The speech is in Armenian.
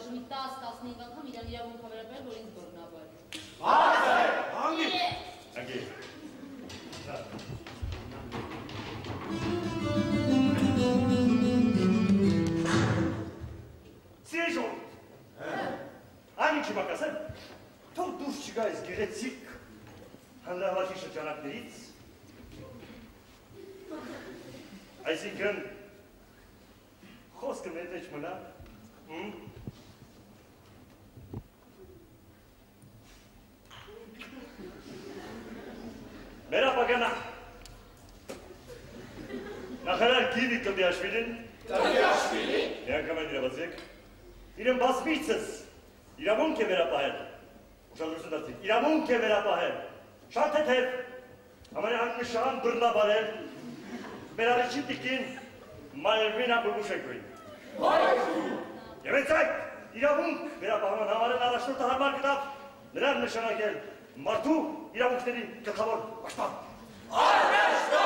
բաժնի 10-15 անգամ իրան իրավունք հավերապել, որ ինձ բռնաբար։ Հանգի։ Սիրեժոն, այն ինչի բակասեմ, թող դուրս չգա ես գեղեցիկ հանրահավաքի շրջանակներից, այսինքն խոսքը մեր մեջ մնա, մեր ապագանա, նախարար Գիվի Տվյաշվիլին, միանգամ այն իրավացեք, իրեն բազմիցս իրավունք է վերապահել, ուշադրություն դարձիք, իրավունք է վերապահել, շատ հետև, ամենանշան բռնաբարել, մեր առաջին տիկին Մալվինա Բուբուշեկվին։ Եվ հենց այդ իրավունք վերապահման համարեն առաջնորդը հարմար գտավ նրան նշանակել մարդու իրավունքների գլխավոր պաշտպան։